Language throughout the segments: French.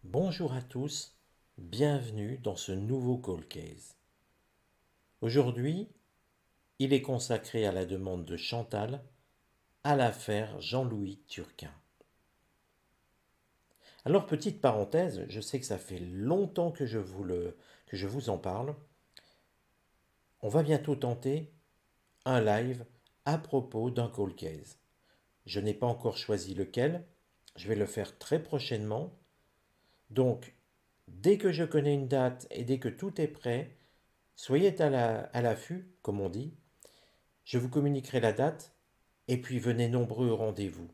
Bonjour à tous, bienvenue dans ce nouveau Call Case. Aujourd'hui, il est consacré à la demande de Chantal à l'affaire Jean-Louis Turquin. Alors, petite parenthèse, je sais que ça fait longtemps que je vous en parle. On va bientôt tenter un live à propos d'un Call Case. Je n'ai pas encore choisi lequel, je vais le faire très prochainement. Donc, dès que je connais une date et dès que tout est prêt, soyez à l'affût, comme on dit. Je vous communiquerai la date et puis venez nombreux au rendez-vous.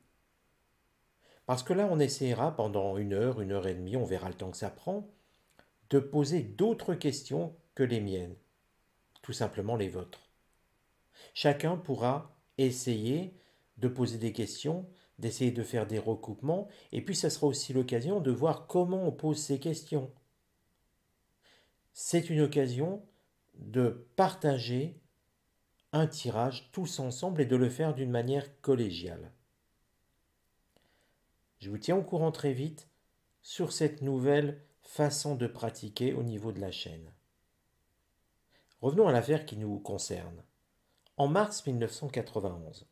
Parce que là, on essaiera pendant une heure et demie, on verra le temps que ça prend, de poser d'autres questions que les miennes, tout simplement les vôtres. Chacun pourra essayer de poser des questions, d'essayer de faire des recoupements, et puis ça sera aussi l'occasion de voir comment on pose ces questions. C'est une occasion de partager un tirage tous ensemble et de le faire d'une manière collégiale. Je vous tiens au courant très vite sur cette nouvelle façon de pratiquer au niveau de la chaîne. Revenons à l'affaire qui nous concerne. En mars 1991,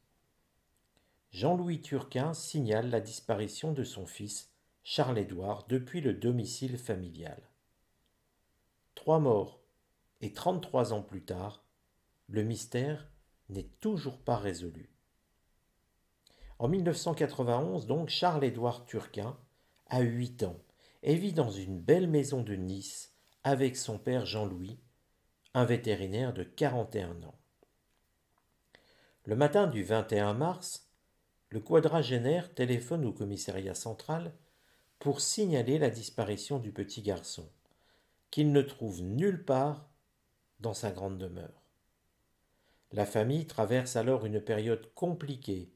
Jean-Louis Turquin signale la disparition de son fils, Charles-Édouard, depuis le domicile familial. 3 morts et 33 ans plus tard, le mystère n'est toujours pas résolu. En 1991, donc, Charles-Édouard Turquin a 8 ans et vit dans une belle maison de Nice avec son père Jean-Louis, un vétérinaire de 41 ans. Le matin du 21 mars, le quadragénaire téléphone au commissariat central pour signaler la disparition du petit garçon, qu'il ne trouve nulle part dans sa grande demeure. La famille traverse alors une période compliquée,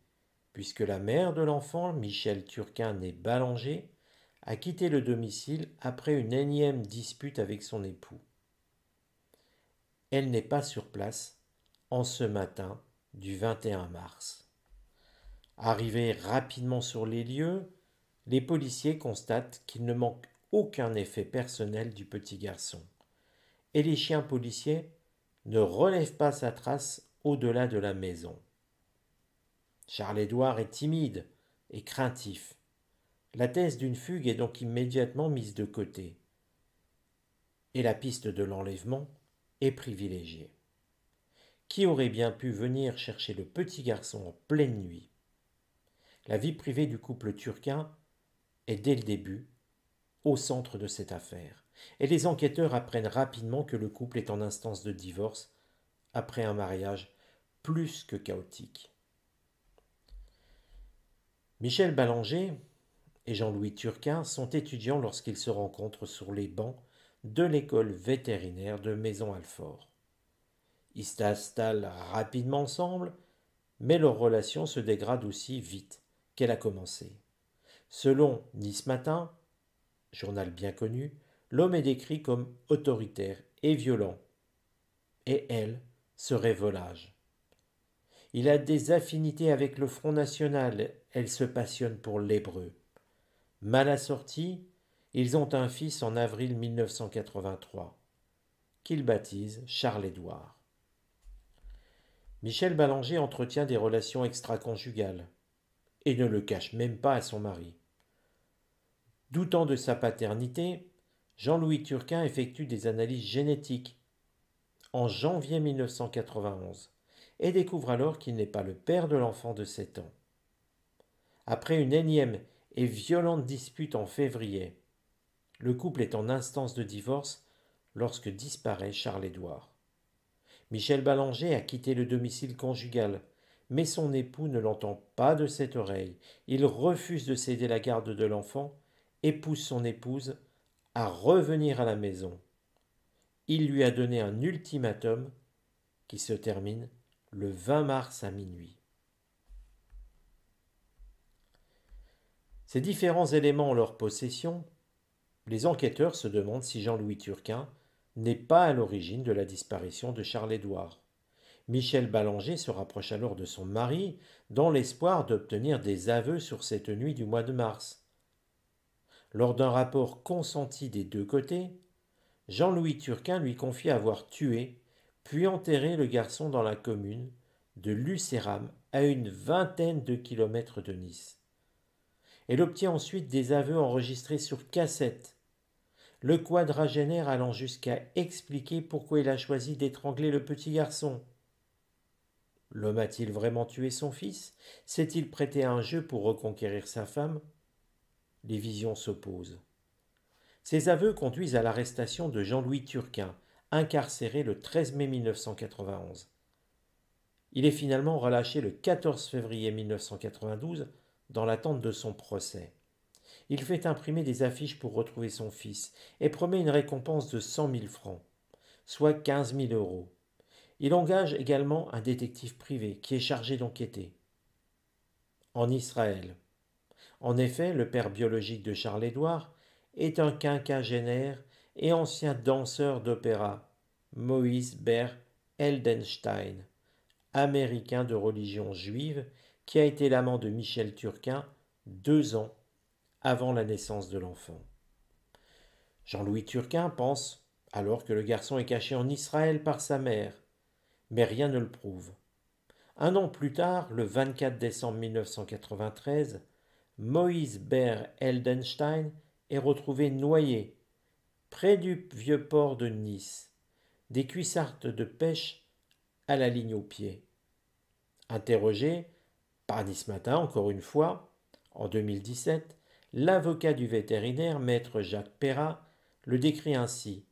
puisque la mère de l'enfant, Michel Turquin née Ballanger, a quitté le domicile après une énième dispute avec son époux. Elle n'est pas sur place en ce matin du 21 mars. Arrivés rapidement sur les lieux, les policiers constatent qu'il ne manque aucun effet personnel du petit garçon, et les chiens policiers ne relèvent pas sa trace au-delà de la maison. Charles-Édouard est timide et craintif. La thèse d'une fugue est donc immédiatement mise de côté, et la piste de l'enlèvement est privilégiée. Qui aurait bien pu venir chercher le petit garçon en pleine nuit? La vie privée du couple Turquin est dès le début au centre de cette affaire, et les enquêteurs apprennent rapidement que le couple est en instance de divorce après un mariage plus que chaotique. Michel Ballanger et Jean-Louis Turquin sont étudiants lorsqu'ils se rencontrent sur les bancs de l'école vétérinaire de Maison-Alfort. Ils s'installent rapidement ensemble, mais leur relation se dégrade aussi vite qu'elle a commencé. Selon Nice Matin, journal bien connu, l'homme est décrit comme autoritaire et violent, et elle serait volage. Il a des affinités avec le Front National, elle se passionne pour l'hébreu. Mal assortis, ils ont un fils en avril 1983, qu'ils baptisent Charles-Édouard. Michel Ballanger entretient des relations extra-conjugales et ne le cache même pas à son mari. Doutant de sa paternité, Jean-Louis Turquin effectue des analyses génétiques en janvier 1991 et découvre alors qu'il n'est pas le père de l'enfant de 7 ans. Après une énième et violente dispute en février, le couple est en instance de divorce lorsque disparaît Charles-Édouard. Michel Ballanger a quitté le domicile conjugal, mais son époux ne l'entend pas de cette oreille. Il refuse de céder la garde de l'enfant et pousse son épouse à revenir à la maison. Il lui a donné un ultimatum qui se termine le 20 mars à minuit. Ces différents éléments en leur possession, les enquêteurs se demandent si Jean-Louis Turquin n'est pas à l'origine de la disparition de Charles-Édouard. Michel Ballanger se rapproche alors de son mari dans l'espoir d'obtenir des aveux sur cette nuit du mois de mars. Lors d'un rapport consenti des deux côtés, Jean-Louis Turquin lui confie avoir tué, puis enterré le garçon dans la commune de Lucéram, à une vingtaine de kilomètres de Nice. Elle obtient ensuite des aveux enregistrés sur cassette, le quadragénaire allant jusqu'à expliquer pourquoi il a choisi d'étrangler le petit garçon. L'homme a-t-il vraiment tué son fils? S'est-il prêté à un jeu pour reconquérir sa femme? Les visions s'opposent. Ces aveux conduisent à l'arrestation de Jean-Louis Turquin, incarcéré le 13 mai 1991. Il est finalement relâché le 14 février 1992 dans l'attente de son procès. Il fait imprimer des affiches pour retrouver son fils et promet une récompense de 100 000 francs, soit 15 000 euros. Il engage également un détective privé qui est chargé d'enquêter. En Israël. En effet, le père biologique de Charles-Édouard est un quinquagénaire et ancien danseur d'opéra, Moïse Ber Eldenstein, américain de religion juive, qui a été l'amant de Michel Turquin 2 ans avant la naissance de l'enfant. Jean-Louis Turquin pense alors que le garçon est caché en Israël par sa mère, mais rien ne le prouve. Un an plus tard, le 24 décembre 1993, Moïse Ber Eldenstein est retrouvé noyé près du vieux port de Nice, des cuissardes de pêche à la ligne au pied. Interrogé par Nice Matin, encore une fois, en 2017, l'avocat du vétérinaire, maître Jacques Perrat, le décrit ainsi.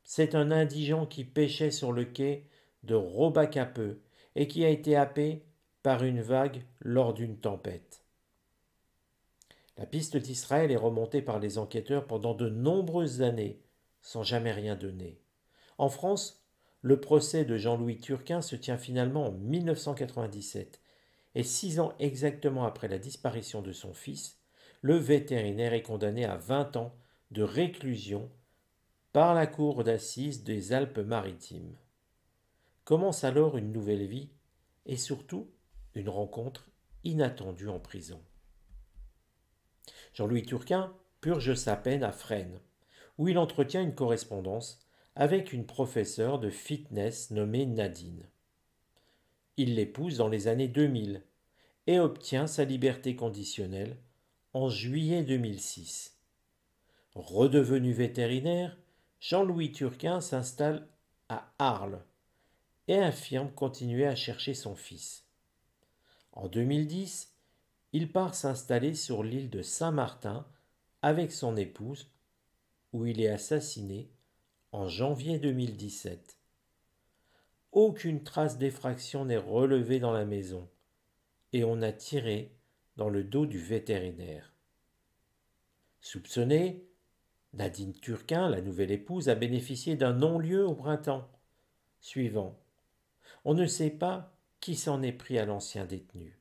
C'est un indigent qui pêchait sur le quai de Robacapeux et qui a été happé par une vague lors d'une tempête. La piste d'Israël est remontée par les enquêteurs pendant de nombreuses années, sans jamais rien donner. En France, le procès de Jean-Louis Turquin se tient finalement en 1997, et 6 ans exactement après la disparition de son fils, le vétérinaire est condamné à 20 ans de réclusion par la cour d'assises des Alpes-Maritimes. Commence alors une nouvelle vie et surtout une rencontre inattendue en prison. Jean-Louis Turquin purge sa peine à Fresnes, où il entretient une correspondance avec une professeure de fitness nommée Nadine. Il l'épouse dans les années 2000 et obtient sa liberté conditionnelle en juillet 2006. Redevenu vétérinaire, Jean-Louis Turquin s'installe à Arles et affirme continuer à chercher son fils. En 2010, il part s'installer sur l'île de Saint-Martin avec son épouse, où il est assassiné en janvier 2017. Aucune trace d'effraction n'est relevée dans la maison, et on a tiré dans le dos du vétérinaire. Soupçonnée, Nadine Turquin, la nouvelle épouse, a bénéficié d'un non-lieu au printemps suivant. On ne sait pas qui s'en est pris à l'ancien détenu.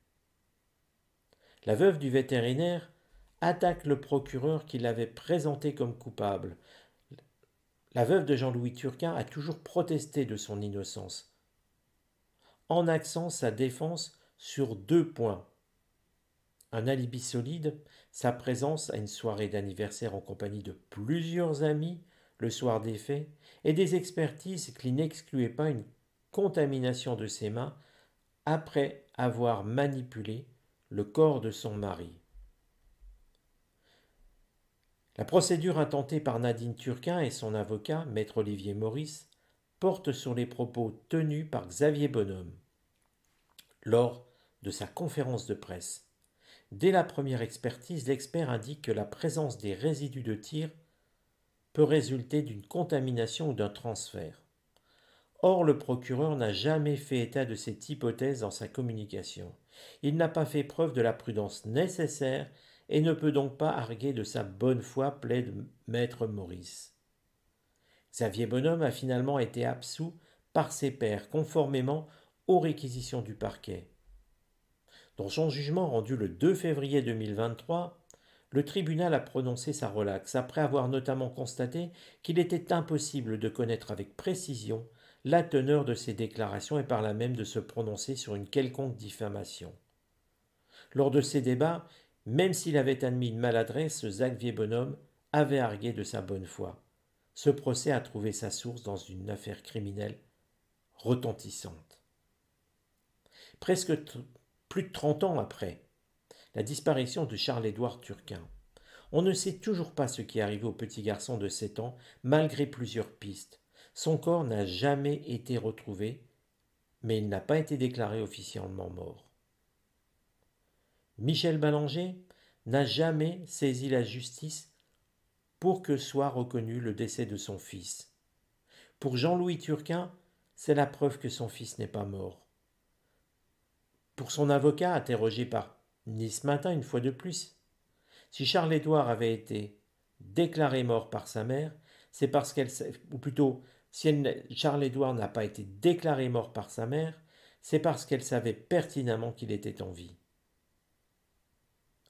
La veuve du vétérinaire attaque le procureur qui l'avait présenté comme coupable. La veuve de Jean-Louis Turquin a toujours protesté de son innocence, en axant sa défense sur 2 points. Un alibi solide, sa présence à une soirée d'anniversaire en compagnie de plusieurs amis le soir des faits, et des expertises qui n'excluaient pas une contamination de ses mains après avoir manipulé le corps de son mari. La procédure intentée par Nadine Turquin et son avocat, maître Olivier Maurice, porte sur les propos tenus par Xavier Bonhomme lors de sa conférence de presse. Dès la première expertise, l'expert indique que la présence des résidus de tir peut résulter d'une contamination ou d'un transfert. Or, le procureur n'a jamais fait état de cette hypothèse dans sa communication. Il n'a pas fait preuve de la prudence nécessaire et ne peut donc pas arguer de sa bonne foi, plaide maître Maurice. Xavier Bonhomme a finalement été absous par ses pairs, conformément aux réquisitions du parquet. Dans son jugement rendu le 2 février 2023, le tribunal a prononcé sa relaxe, après avoir notamment constaté qu'il était impossible de connaître avec précision la teneur de ses déclarations et par là même de se prononcer sur une quelconque diffamation. Lors de ces débats, Même s'il avait admis une maladresse, ce Xavier Bonhomme avait argué de sa bonne foi. Ce procès a trouvé sa source dans une affaire criminelle retentissante. Plus de 30 ans après la disparition de Charles-Édouard Turquin, on ne sait toujours pas ce qui est arrivé au petit garçon de 7 ans, malgré plusieurs pistes. Son corps n'a jamais été retrouvé, mais il n'a pas été déclaré officiellement mort. Michel Ballanger n'a jamais saisi la justice pour que soit reconnu le décès de son fils. Pour Jean-Louis Turquin, c'est la preuve que son fils n'est pas mort. Pour son avocat, interrogé par Nice Matin une fois de plus, si Charles-Édouard avait été déclaré mort par sa mère, c'est parce ou plutôt, si Charles-Édouard n'a pas été déclaré mort par sa mère, c'est parce qu'elle savait pertinemment qu'il était en vie.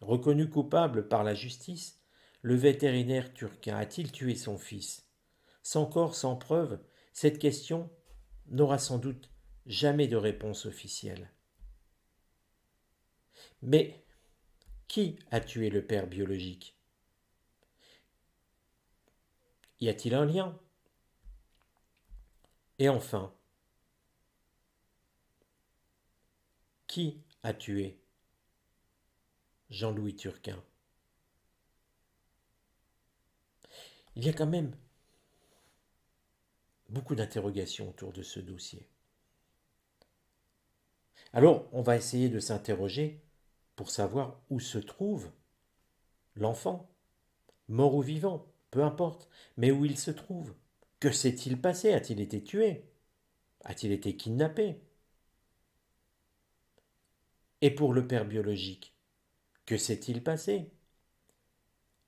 Reconnu coupable par la justice, le vétérinaire Turquin a-t-il tué son fils? Sans corps, sans preuve, cette question n'aura sans doute jamais de réponse officielle. Mais qui a tué le père biologique? Y a-t-il un lien? Et enfin, qui a tué Jean-Louis Turquin? Il y a quand même beaucoup d'interrogations autour de ce dossier. Alors, on va essayer de s'interroger pour savoir où se trouve l'enfant, mort ou vivant, peu importe, mais où il se trouve. Que s'est-il passé? A-t-il été tué? A-t-il été kidnappé? Et pour le père biologique, que s'est-il passé?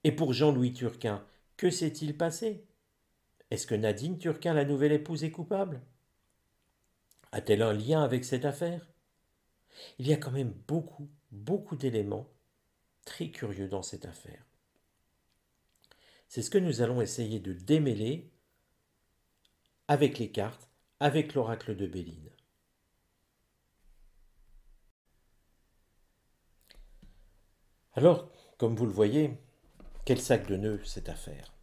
Et pour Jean-Louis Turquin, que s'est-il passé? Est-ce que Nadine Turquin, la nouvelle épouse, est coupable? A-t-elle un lien avec cette affaire? Il y a quand même beaucoup d'éléments très curieux dans cette affaire. C'est ce que nous allons essayer de démêler avec les cartes, avec l'oracle de Béline. Alors, comme vous le voyez, quel sac de nœuds cette affaire.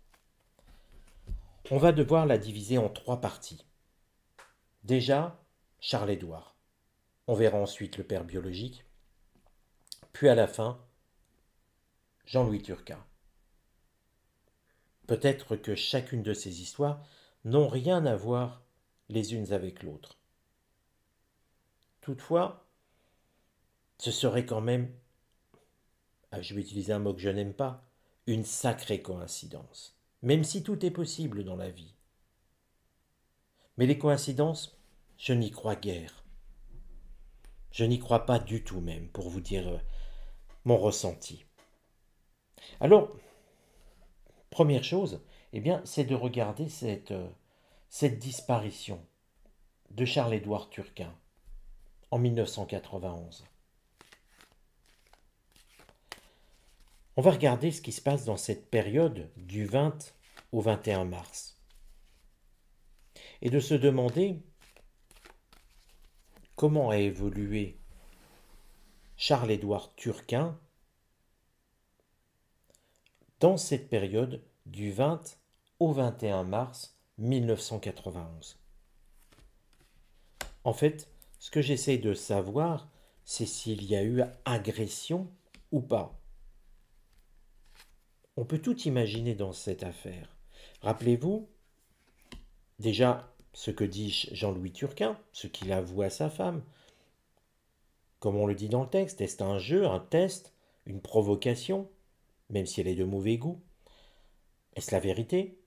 On va devoir la diviser en 3 parties. Déjà, Charles-Édouard. On verra ensuite le père biologique. Puis à la fin, Jean-Louis Turquin. Peut-être que chacune de ces histoires n'ont rien à voir les unes avec l'autre. Toutefois, ce serait quand même, je vais utiliser un mot que je n'aime pas, une sacrée coïncidence. Même si tout est possible dans la vie. Mais les coïncidences, je n'y crois guère. Je n'y crois pas du tout même, pour vous dire mon ressenti. Alors, première chose, eh bien, c'est de regarder cette disparition de Charles-Édouard Turquin en 1991. On va regarder ce qui se passe dans cette période du 20 au 21 mars. Et de se demander comment a évolué Charles-Édouard Turquin dans cette période du 20 au 21 mars 1991. En fait, ce que j'essaie de savoir, c'est s'il y a eu agression ou pas. On peut tout imaginer dans cette affaire. Rappelez-vous, déjà, ce que dit Jean-Louis Turquin, ce qu'il avoue à sa femme. Comme on le dit dans le texte, est-ce un jeu, un test, une provocation, même si elle est de mauvais goût? Est-ce la vérité?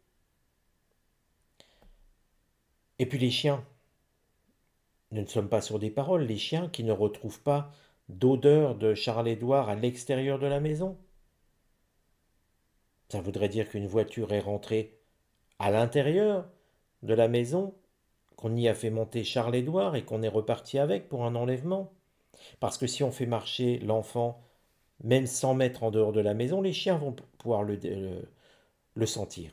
Et puis les chiens. Nous ne sommes pas sur des paroles, les chiens qui ne retrouvent pas d'odeur de Charles-Édouard à l'extérieur de la maison. Ça voudrait dire qu'une voiture est rentrée à l'intérieur de la maison, qu'on y a fait monter Charles-Édouard et qu'on est reparti avec pour un enlèvement. Parce que si on fait marcher l'enfant, même 100 mètres en dehors de la maison, les chiens vont pouvoir le sentir.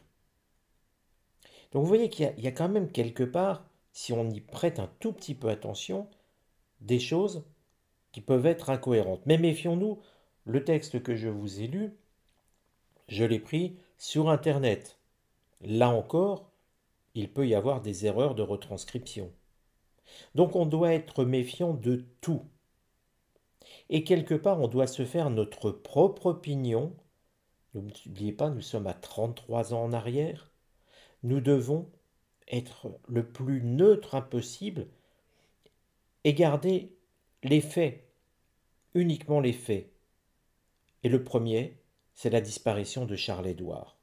Donc vous voyez qu'il y a quand même quelque part, si on y prête un tout petit peu attention, des choses qui peuvent être incohérentes. Mais méfions-nous le texte que je vous ai lu, je l'ai pris sur Internet. Là encore, il peut y avoir des erreurs de retranscription. Donc on doit être méfiant de tout. Et quelque part, on doit se faire notre propre opinion. N'oubliez pas, nous sommes à 33 ans en arrière. Nous devons être le plus neutre impossible et garder les faits, uniquement les faits. Et le premier, c'est la disparition de Charles-Édouard.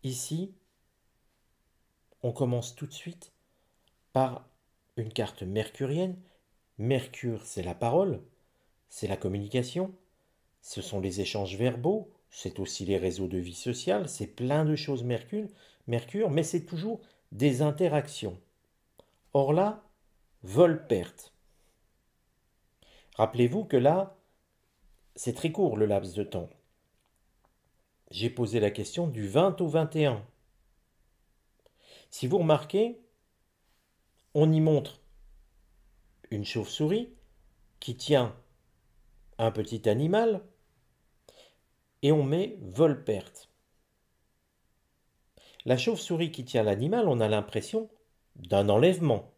Ici, on commence tout de suite par une carte mercurienne. Mercure, c'est la parole, c'est la communication, ce sont les échanges verbaux, c'est aussi les réseaux de vie sociale, c'est plein de choses Mercure, mais c'est toujours des interactions. Or là, vol-perte. Rappelez-vous que là, c'est très court le laps de temps. J'ai posé la question du 20 au 21. Si vous remarquez, on y montre une chauve-souris qui tient un petit animal et on met vol-perte. La chauve-souris qui tient l'animal, on a l'impression d'un enlèvement.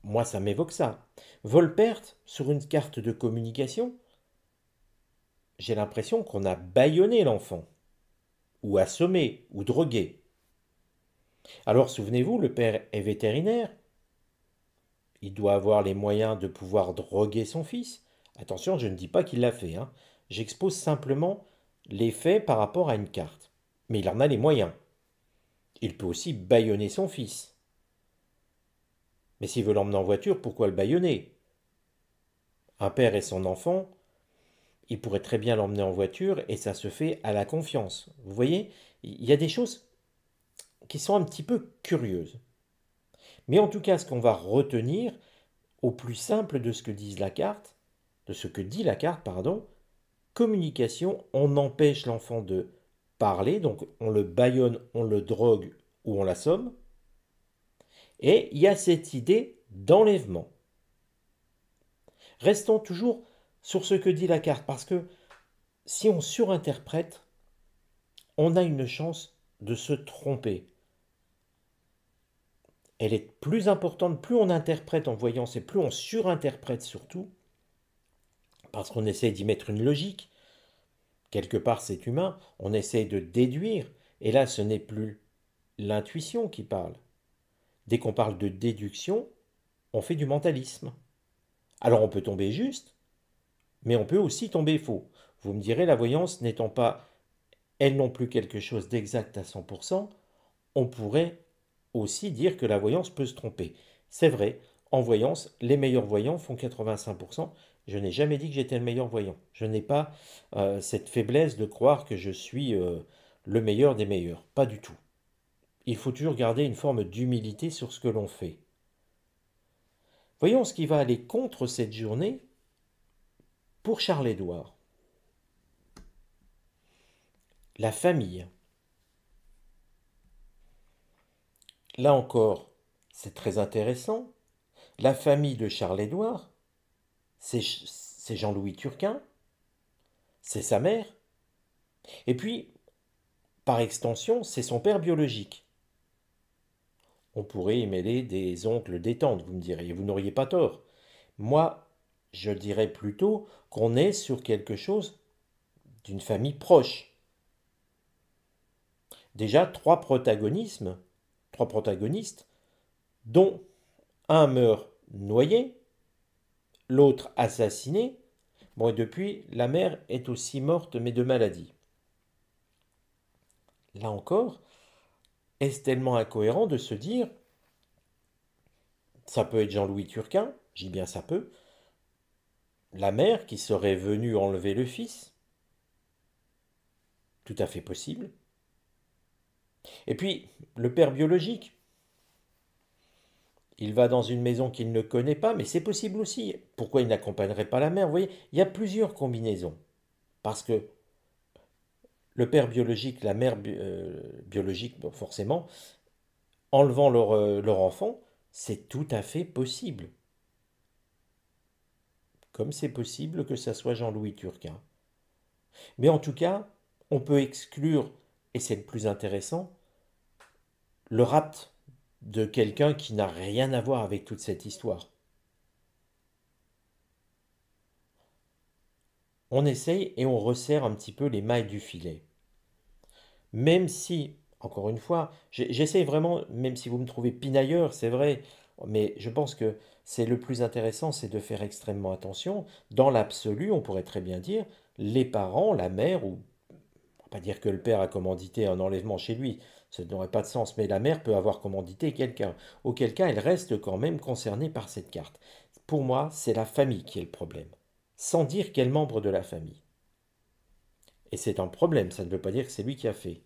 Moi, ça m'évoque ça. Vol-perte, sur une carte de communication, j'ai l'impression qu'on a bâillonné l'enfant, ou assommé, ou drogué. Alors souvenez-vous, le père est vétérinaire. Il doit avoir les moyens de pouvoir droguer son fils. Attention, je ne dis pas qu'il l'a fait, hein. J'expose simplement les faits par rapport à une carte. Mais il en a les moyens. Il peut aussi bâillonner son fils. Mais s'il veut l'emmener en voiture, pourquoi le bâillonner? Un père et son enfant, il pourrait très bien l'emmener en voiture et ça se fait à la confiance. Vous voyez, il y a des choses qui sont un petit peu curieuses. Mais en tout cas, ce qu'on va retenir, au plus simple de ce que dit la carte, pardon, communication, on empêche l'enfant de parler, donc on le bâillonne, on le drogue ou on l'assomme. Et il y a cette idée d'enlèvement. Restons toujours sur ce que dit la carte, parce que si on surinterprète, on a une chance de se tromper. Elle est plus importante, plus on interprète en voyance et plus on surinterprète surtout, parce qu'on essaie d'y mettre une logique. Quelque part, c'est humain, on essaie de déduire, et là, ce n'est plus l'intuition qui parle. Dès qu'on parle de déduction, on fait du mentalisme. Alors on peut tomber juste, mais on peut aussi tomber faux. Vous me direz, la voyance n'étant pas, elle non plus, quelque chose d'exact à 100%, on pourrait aussi dire que la voyance peut se tromper. C'est vrai, en voyance, les meilleurs voyants font 85%. Je n'ai jamais dit que j'étais le meilleur voyant. Je n'ai pas cette faiblesse de croire que je suis le meilleur des meilleurs. Pas du tout. Il faut toujours garder une forme d'humilité sur ce que l'on fait. Voyons ce qui va aller contre cette journée pour Charles-Édouard. La famille. Là encore, c'est très intéressant. La famille de Charles-Édouard, c'est Jean-Louis Turquin, c'est sa mère, et puis, par extension, c'est son père biologique. On pourrait y mêler des oncles, des tantes, vous me direz, vous n'auriez pas tort. Moi, je dirais plutôt qu'on est sur quelque chose d'une famille proche. Déjà, trois protagonistes, dont un meurt noyé, l'autre assassiné. Bon, et depuis, la mère est aussi morte, mais de maladie. Là encore, est-ce tellement incohérent de se dire, ça peut être Jean-Louis Turquin, j'y bien ça peut, la mère qui serait venue enlever le fils, tout à fait possible. Et puis, le père biologique, il va dans une maison qu'il ne connaît pas, mais c'est possible aussi. Pourquoi il n'accompagnerait pas la mère? Vous voyez, il y a plusieurs combinaisons. Parce que le père biologique, la mère biologique, bon, forcément, enlevant leur enfant, C'est tout à fait possible. Comme c'est possible que ça soit Jean-Louis Turquin. Mais en tout cas, on peut exclure, et c'est le plus intéressant, le rapt de quelqu'un qui n'a rien à voir avec toute cette histoire. On essaye et on resserre un petit peu les mailles du filet. Même si, encore une fois, j'essaye vraiment, même si vous me trouvez pinailleur, c'est vrai, mais je pense que c'est le plus intéressant, c'est de faire extrêmement attention. Dans l'absolu, on pourrait très bien dire, les parents, la mère, ou on va pas dire que le père a commandité un enlèvement chez lui, ça n'aurait pas de sens, mais la mère peut avoir commandité quelqu'un, auquel cas elle reste quand même concernée par cette carte. Pour moi, c'est la famille qui est le problème, sans dire quel membre de la famille. Et c'est un problème, ça ne veut pas dire que c'est lui qui a fait.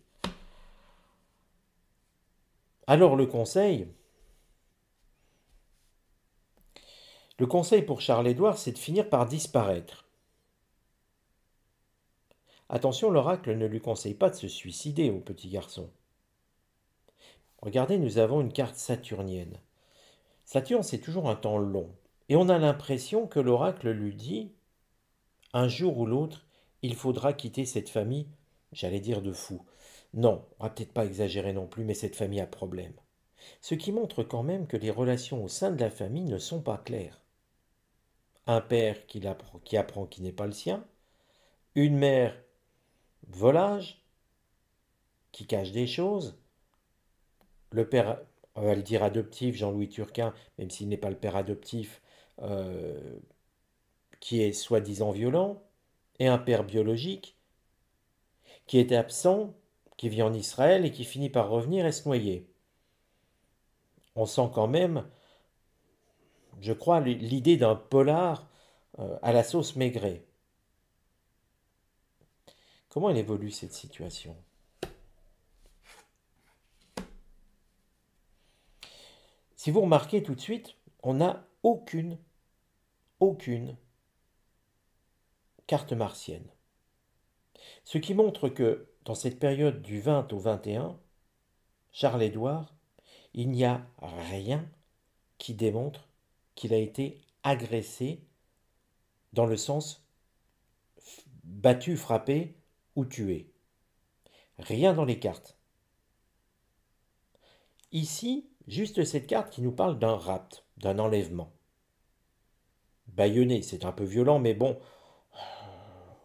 Alors le conseil pour Charles-Édouard, c'est de finir par disparaître. Attention, l'oracle ne lui conseille pas de se suicider au petit garçon. Regardez, nous avons une carte saturnienne. Saturne, c'est toujours un temps long. Et on a l'impression que l'oracle lui dit, un jour ou l'autre, il faudra quitter cette famille, j'allais dire de fous. Non, on va peut-être pas exagérer non plus, mais cette famille a problème. Ce qui montre quand même que les relations au sein de la famille ne sont pas claires. Un père qui apprend qui n'est pas le sien, une mère volage, qui cache des choses, le père, on va le dire adoptif, Jean-Louis Turquin, même s'il n'est pas le père adoptif, euh, qui est soi-disant violent, et un père biologique, qui est absent, qui vit en Israël et qui finit par revenir et se noyer. On sent quand même, je crois, l'idée d'un polar à la sauce Maigret. Comment elle évolue cette situation? Si vous remarquez tout de suite, on n'a aucune carte martienne. Ce qui montre que dans cette période du 20 au 21, Charles-Édouard, il n'y a rien qui démontre qu'il a été agressé dans le sens battu, frappé ou tué. Rien dans les cartes. Ici, juste cette carte qui nous parle d'un rapt, d'un enlèvement. Bâillonné, c'est un peu violent, mais bon,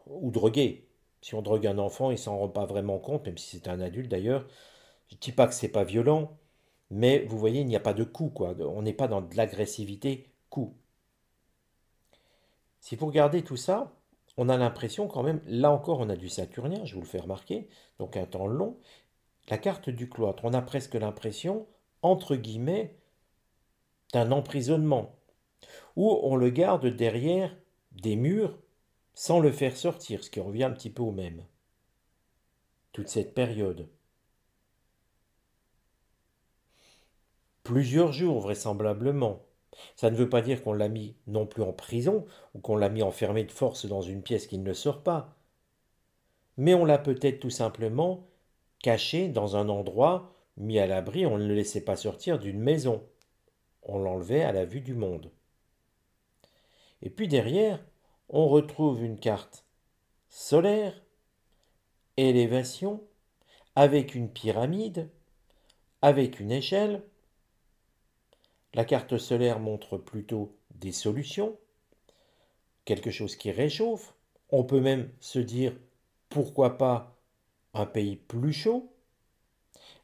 ou drogué. Si on drogue un enfant, il s'en rend pas vraiment compte, même si c'est un adulte d'ailleurs. Je ne dis pas que c'est pas violent, mais vous voyez, il n'y a pas de coup, quoi. On n'est pas dans de l'agressivité coup. Si vous regardez tout ça, on a l'impression quand même, là encore, on a du saturnien, je vous le fais remarquer, donc un temps long. La carte du cloître, on a presque l'impression, entre guillemets, d'un emprisonnement, où on le garde derrière des murs sans le faire sortir, ce qui revient un petit peu au même. Toute cette période. Plusieurs jours, vraisemblablement. Ça ne veut pas dire qu'on l'a mis non plus en prison, ou qu'on l'a mis enfermé de force dans une pièce qui ne sort pas. Mais on l'a peut-être tout simplement caché dans un endroit, mis à l'abri, on ne le laissait pas sortir d'une maison. On l'enlevait à la vue du monde. Et puis derrière, on retrouve une carte solaire, élévation, avec une pyramide, avec une échelle. La carte solaire montre plutôt des solutions, quelque chose qui réchauffe. On peut même se dire, pourquoi pas un pays plus chaud.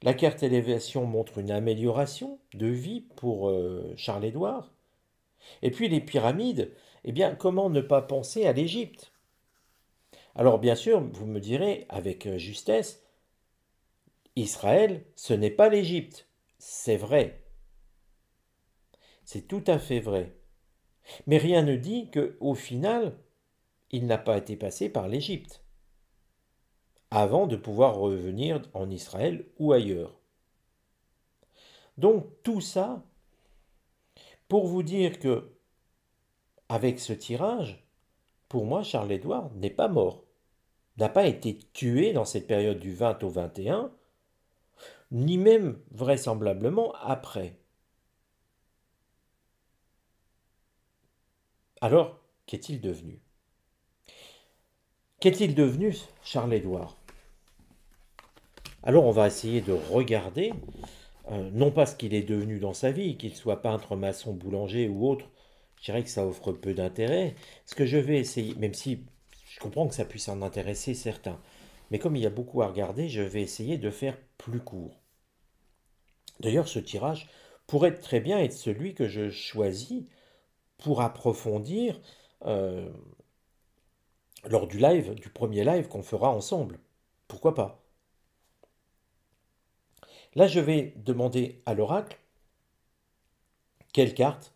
La carte élévation montre une amélioration de vie pour Charles-Édouard. Et puis les pyramides, eh bien, comment ne pas penser à l'Égypte? Alors bien sûr, vous me direz avec justesse, Israël, ce n'est pas l'Égypte. C'est vrai. C'est tout à fait vrai. Mais rien ne dit que, au final, il n'a pas été passé par l'Égypte, avant de pouvoir revenir en Israël ou ailleurs. Donc tout ça pour vous dire que, avec ce tirage, pour moi, Charles-Édouard n'est pas mort, n'a pas été tué dans cette période du 20 au 21, ni même vraisemblablement après. Alors, qu'est-il devenu? Qu'est-il devenu, Charles-Édouard? Alors, on va essayer de regarder, non pas ce qu'il est devenu dans sa vie, qu'il soit peintre, maçon, boulanger ou autre, je dirais que ça offre peu d'intérêt. Ce que je vais essayer, même si je comprends que ça puisse en intéresser certains, mais comme il y a beaucoup à regarder, je vais essayer de faire plus court. D'ailleurs, ce tirage pourrait très bien être celui que je choisis pour approfondir euh, lors du live, du premier live qu'on fera ensemble. Pourquoi pas? Là, je vais demander à l'oracle quelle carte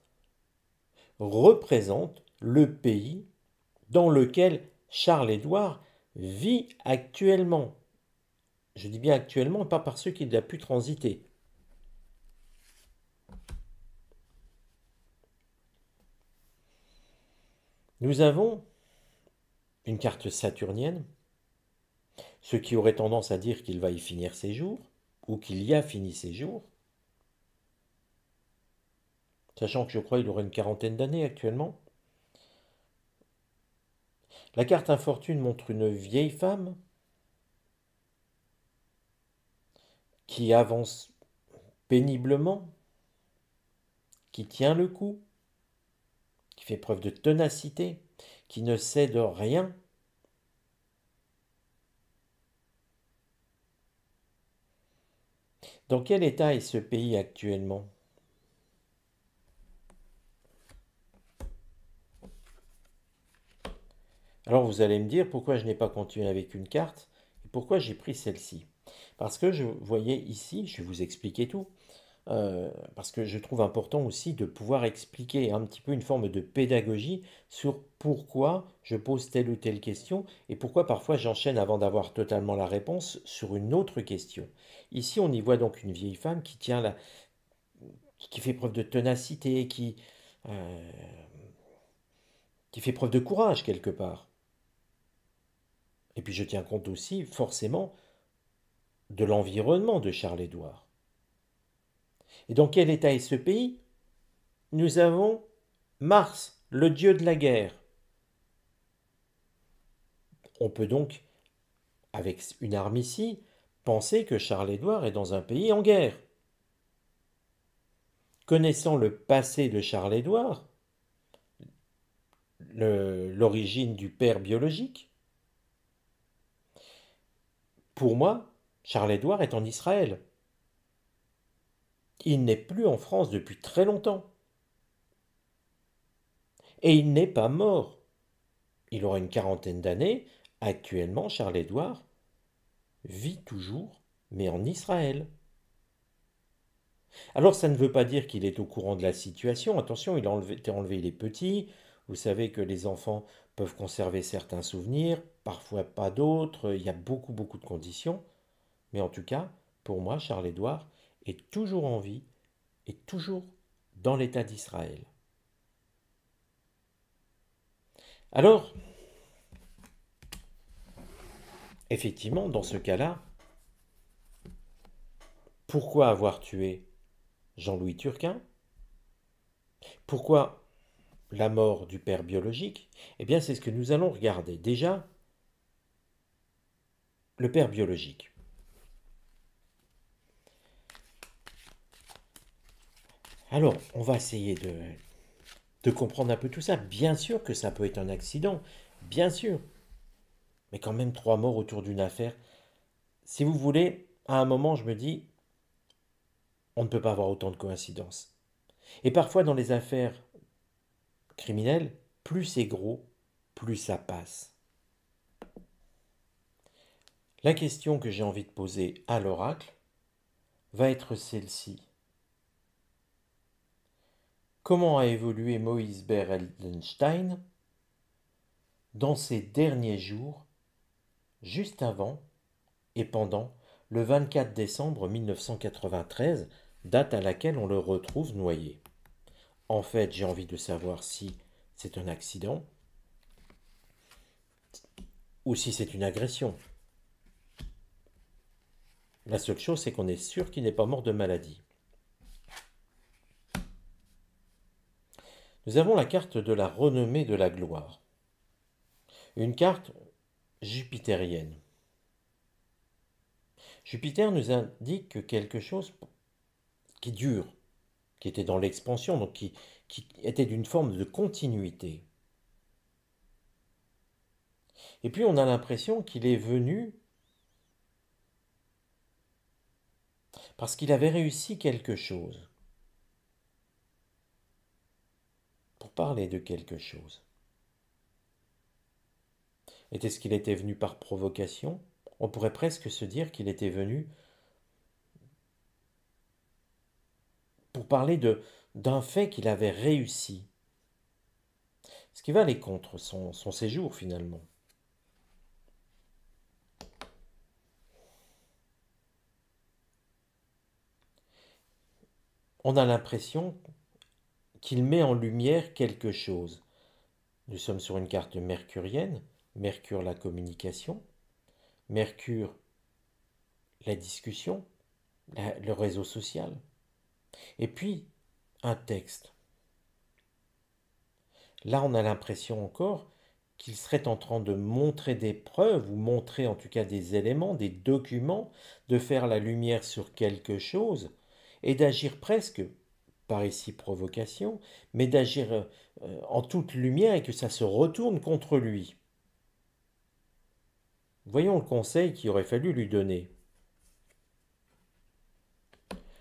représente le pays dans lequel Charles-Édouard vit actuellement. Je dis bien actuellement, pas par ceux qu'il a pu transiter. Nous avons une carte saturnienne, ce qui aurait tendance à dire qu'il va y finir ses jours, ou qu'il y a fini ses jours, sachant que je crois qu'il aurait une quarantaine d'années actuellement. La carte infortune montre une vieille femme qui avance péniblement, qui tient le coup, qui fait preuve de ténacité, qui ne cède rien. Dans quel état est ce pays actuellement? Alors vous allez me dire pourquoi je n'ai pas continué avec une carte et pourquoi j'ai pris celle-ci. Parce que je voyais ici, je vais vous expliquer tout, parce que je trouve important aussi de pouvoir expliquer un petit peu une forme de pédagogie sur pourquoi je pose telle ou telle question et pourquoi parfois j'enchaîne avant d'avoir totalement la réponse sur une autre question. Ici, on y voit donc une vieille femme qui tient la, qui fait preuve de ténacité, euh, qui fait preuve de courage quelque part. Et puis je tiens compte aussi forcément de l'environnement de Charles-Édouard. Et dans quel état est ce pays? Nous avons Mars, le dieu de la guerre. On peut donc, avec une arme ici, penser que Charles-Édouard est dans un pays en guerre. Connaissant le passé de Charles-Édouard, l'origine du père biologique, pour moi, Charles-Édouard est en Israël. Il n'est plus en France depuis très longtemps. Et il n'est pas mort. Il aura une quarantaine d'années. Actuellement, Charles-Édouard vit toujours, mais en Israël. Alors ça ne veut pas dire qu'il est au courant de la situation. Attention, il a été enlevé, il est petit. Vous savez que les enfants peuvent conserver certains souvenirs, parfois pas d'autres. Il y a beaucoup, beaucoup de conditions. Mais en tout cas, pour moi, Charles-Édouard est toujours en vie et toujours dans l'État d'Israël. Alors, effectivement, dans ce cas-là, pourquoi avoir tué Jean-Louis Turquin? Pourquoi la mort du père biologique? Eh bien, c'est ce que nous allons regarder. Déjà, le père biologique. Alors, on va essayer de comprendre un peu tout ça. Bien sûr que ça peut être un accident, bien sûr. Mais quand même, 3 morts autour d'une affaire. Si vous voulez, à un moment, je me dis, on ne peut pas avoir autant de coïncidences. Et parfois, dans les affaires criminelles, plus c'est gros, plus ça passe. La question que j'ai envie de poser à l'oracle va être celle-ci. Comment a évolué Moïse Bereldenstein dans ses derniers jours, juste avant et pendant le 24 décembre 1993, date à laquelle on le retrouve noyé? En fait, j'ai envie de savoir si c'est un accident ou si c'est une agression. La seule chose, c'est qu'on est sûr qu'il n'est pas mort de maladie. Nous avons la carte de la renommée de la gloire. Une carte jupitérienne. Jupiter nous indique quelque chose qui dure, qui était dans l'expansion, donc qui était d'une forme de continuité. Et puis on a l'impression qu'il est venu parce qu'il avait réussi quelque chose. Pour parler de quelque chose. Était-ce qu'il était venu par provocation? On pourrait presque se dire qu'il était venu pour parler d'un fait qu'il avait réussi. Ce qui va aller contre son séjour finalement. On a l'impression qu'il met en lumière quelque chose. Nous sommes sur une carte mercurienne. Mercure, la communication. Mercure, la discussion, le réseau social. Et puis, un texte. Là, on a l'impression encore qu'il serait en train de montrer des preuves, ou montrer en tout cas des éléments, des documents, de faire la lumière sur quelque chose, et d'agir presque, par ici provocation, mais d'agir en toute lumière et que ça se retourne contre lui. Voyons le conseil qu'il aurait fallu lui donner.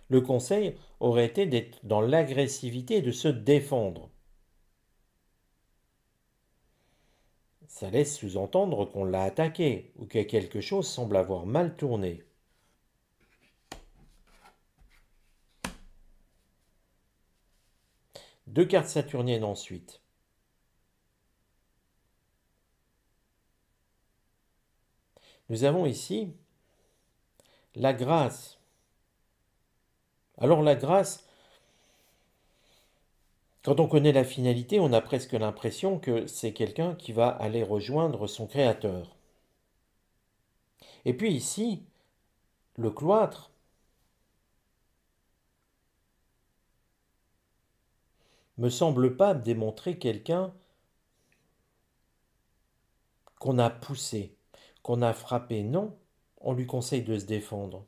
Le conseil aurait été d'être dans l'agressivité et de se défendre. Ça laisse sous-entendre qu'on l'a attaqué ou que quelque chose semble avoir mal tourné. Deux cartes saturniennes ensuite. Nous avons ici la grâce. Alors la grâce, quand on connaît la finalité, on a presque l'impression que c'est quelqu'un qui va aller rejoindre son créateur. Et puis ici, le cloître me semble pas démontrer quelqu'un qu'on a poussé, qu'on a frappé. Non, on lui conseille de se défendre.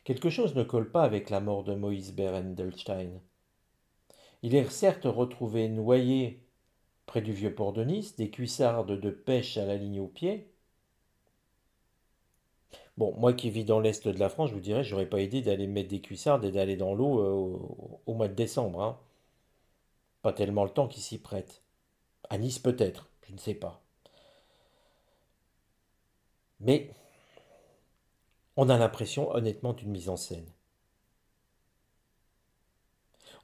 Quelque chose ne colle pas avec la mort de Moïse Berendelstein. Il est certes retrouvé noyé près du vieux port de Nice, des cuissardes de pêche à la ligne aux pieds. Bon, moi qui vis dans l'est de la France, je vous dirais, j'aurais pas idée d'aller mettre des cuissardes et d'aller dans l'eau au mois de décembre, hein. Pas tellement le temps qui s'y prête. À Nice peut-être, je ne sais pas. Mais on a l'impression honnêtement d'une mise en scène.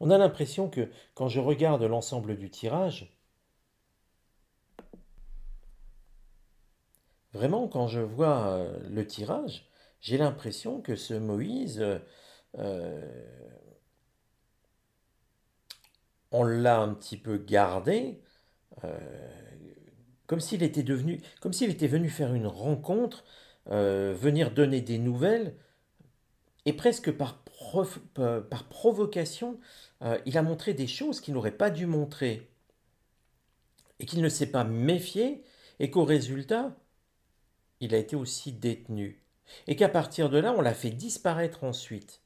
On a l'impression que quand je regarde l'ensemble du tirage, vraiment quand je vois le tirage, j'ai l'impression que ce Moïse, on l'a un petit peu gardé, euh, comme s'il était venu faire une rencontre, venir donner des nouvelles, et presque par provocation, il a montré des choses qu'il n'aurait pas dû montrer, et qu'il ne s'est pas méfié, et qu'au résultat, il a été aussi détenu. Et qu'à partir de là, on l'a fait disparaître ensuite.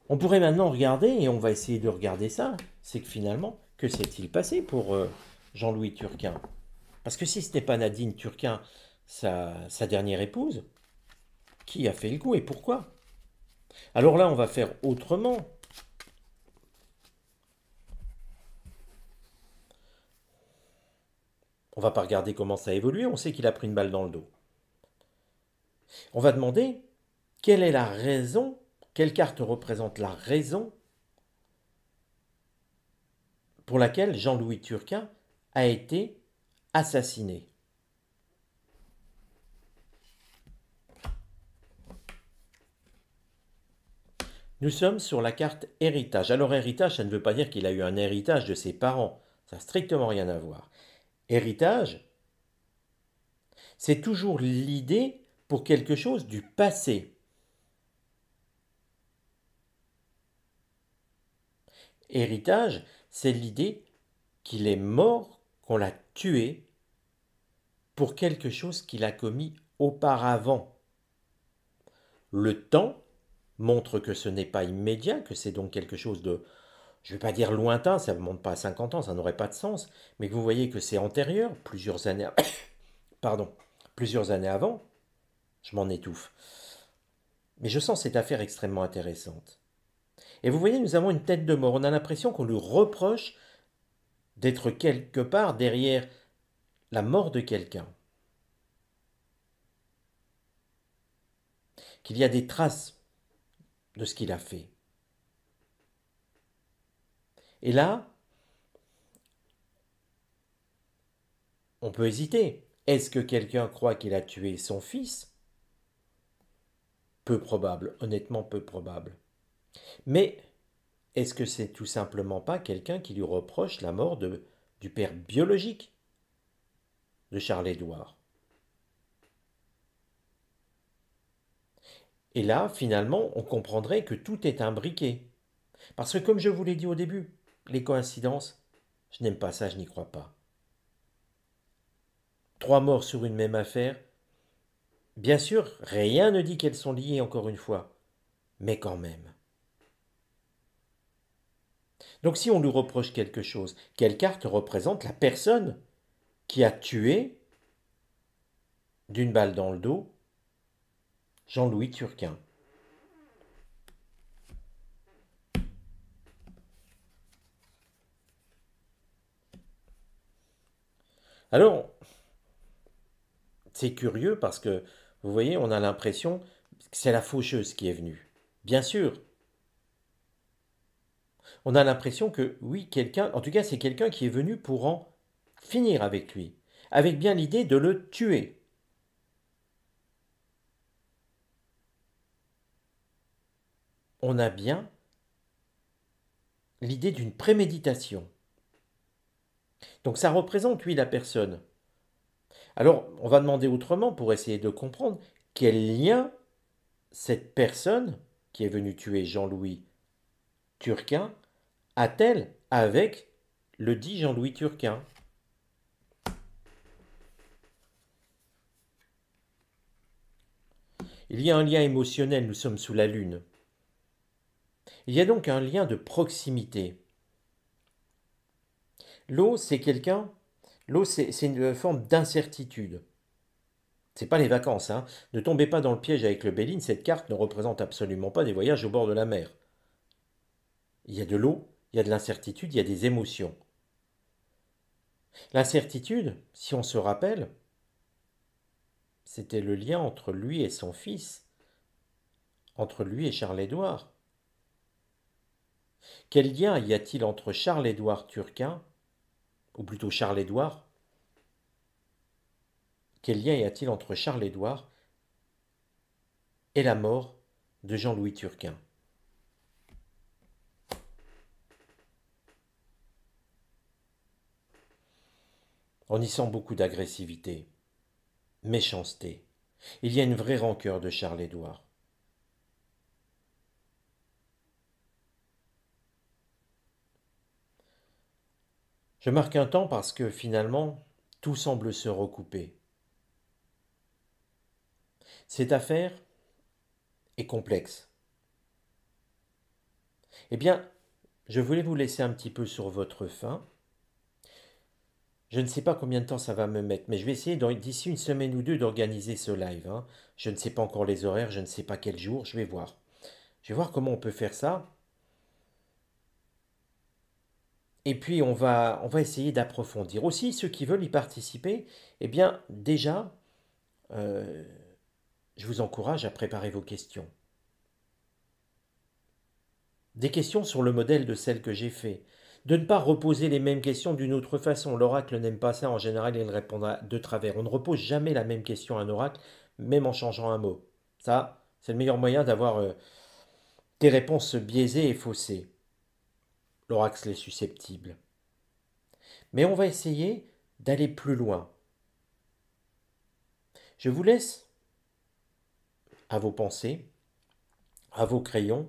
On pourrait maintenant regarder, et on va essayer de regarder ça, c'est que finalement, que s'est-il passé pour Jean-Louis Turquin? Parce que si ce n'est pas Nadine Turquin, sa dernière épouse, qui a fait le coup et pourquoi? Alors là, on va faire autrement. On va pas regarder comment ça a évolué, on sait qu'il a pris une balle dans le dos. On va demander quelle est la raison, quelle carte représente la raison pour laquelle Jean-Louis Turquin a été assassiné. Nous sommes sur la carte héritage. Alors héritage, ça ne veut pas dire qu'il a eu un héritage de ses parents. Ça n'a strictement rien à voir. Héritage, c'est toujours l'idée pour quelque chose du passé. Héritage, c'est l'idée qu'il est mort, qu'on l'a tué pour quelque chose qu'il a commis auparavant. Le temps montre que ce n'est pas immédiat, que c'est donc quelque chose de, je ne vais pas dire lointain, ça ne monte pas à 50 ans, ça n'aurait pas de sens, mais que vous voyez que c'est antérieur, plusieurs années, pardon, plusieurs années avant, je m'en étouffe. Mais je sens cette affaire extrêmement intéressante. Et vous voyez, nous avons une tête de mort, on a l'impression qu'on lui reproche d'être quelque part derrière la mort de quelqu'un, qu'il y a des traces de ce qu'il a fait. Et là, on peut hésiter. Est-ce que quelqu'un croit qu'il a tué son fils? Peu probable, honnêtement peu probable. Mais est-ce que c'est tout simplement pas quelqu'un qui lui reproche la mort du père biologique de Charles-Édouard? Et là, finalement, on comprendrait que tout est imbriqué. Parce que comme je vous l'ai dit au début, les coïncidences, je n'aime pas ça, je n'y crois pas. 3 morts sur une même affaire, bien sûr, rien ne dit qu'elles sont liées encore une fois, mais quand même. Donc si on lui reproche quelque chose, quelle carte représente la personne qui a tué, d'une balle dans le dos, Jean-Louis Turquin? Alors, c'est curieux parce que, vous voyez, on a l'impression que c'est la faucheuse qui est venue. Bien sûr, on a l'impression que, oui, quelqu'un, en tout cas, c'est quelqu'un qui est venu pour en finir avec lui, avec bien l'idée de le tuer. On a bien l'idée d'une préméditation. Donc ça représente, oui, la personne. Alors, on va demander autrement pour essayer de comprendre quel lien cette personne qui est venue tuer Jean-Louis Turquin a-t-elle avec le dit Jean-Louis Turquin? Il y a un lien émotionnel, nous sommes sous la Lune. Il y a donc un lien de proximité. L'eau, c'est quelqu'un, l'eau, c'est une forme d'incertitude. C'est pas les vacances, hein. Ne tombez pas dans le piège avec le Béline, cette carte ne représente absolument pas des voyages au bord de la mer. Il y a de l'eau, il y a de l'incertitude, il y a des émotions. L'incertitude, si on se rappelle, c'était le lien entre lui et son fils, entre lui et Charles-Édouard. Quel lien y a-t-il entre Charles-Édouard Turquin, ou plutôt Charles-Édouard, quel lien y a-t-il entre Charles-Édouard et la mort de Jean-Louis Turquin? On y sent beaucoup d'agressivité, méchanceté. Il y a une vraie rancœur de Charles-Édouard. Je marque un temps parce que finalement, tout semble se recouper. Cette affaire est complexe. Eh bien, je voulais vous laisser un petit peu sur votre faim. Je ne sais pas combien de temps ça va me mettre, mais je vais essayer d'ici une semaine ou deux d'organiser ce live, hein. Je ne sais pas encore les horaires, je ne sais pas quel jour, je vais voir. Je vais voir comment on peut faire ça. Et puis on va essayer d'approfondir. Aussi, ceux qui veulent y participer, eh bien déjà, euh, je vous encourage à préparer vos questions. Des questions sur le modèle de celles que j'ai fait. De ne pas reposer les mêmes questions d'une autre façon. L'oracle n'aime pas ça, en général il répondra de travers. On ne repose jamais la même question à un oracle, même en changeant un mot. Ça, c'est le meilleur moyen d'avoir des réponses biaisées et faussées. L'oracle est susceptible. Mais on va essayer d'aller plus loin. Je vous laisse à vos pensées, à vos crayons,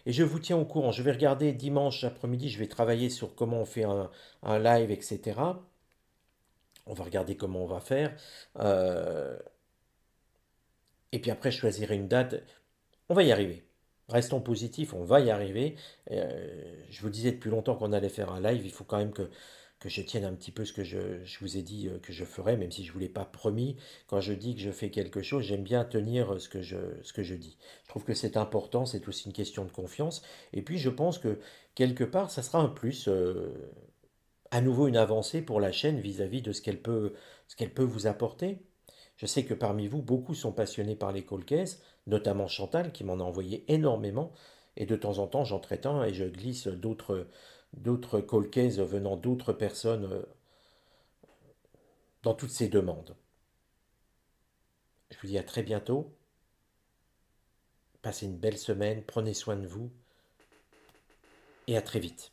Et je vous tiens au courant. Je vais regarder dimanche après-midi, je vais travailler sur comment on fait un live, etc. On va regarder comment on va faire. Euh, et puis après, je choisirai une date. On va y arriver. Restons positifs, on va y arriver. Je vous disais depuis longtemps qu'on allait faire un live. Il faut quand même que je tienne un petit peu ce que je vous ai dit que je ferais, même si je ne vous l'ai pas promis. Quand je dis que je fais quelque chose, j'aime bien tenir ce que je dis. Je trouve que c'est important, c'est aussi une question de confiance. Et puis je pense que quelque part, ça sera un plus, à nouveau une avancée pour la chaîne vis-à-vis de ce qu'elle peut vous apporter. Je sais que parmi vous, beaucoup sont passionnés par les cold cases, notamment Chantal qui m'en a envoyé énormément. Et de temps en temps, j'en traite un et je glisse d'autres cold cases venant d'autres personnes dans toutes ces demandes. Je vous dis à très bientôt. Passez une belle semaine, prenez soin de vous et à très vite.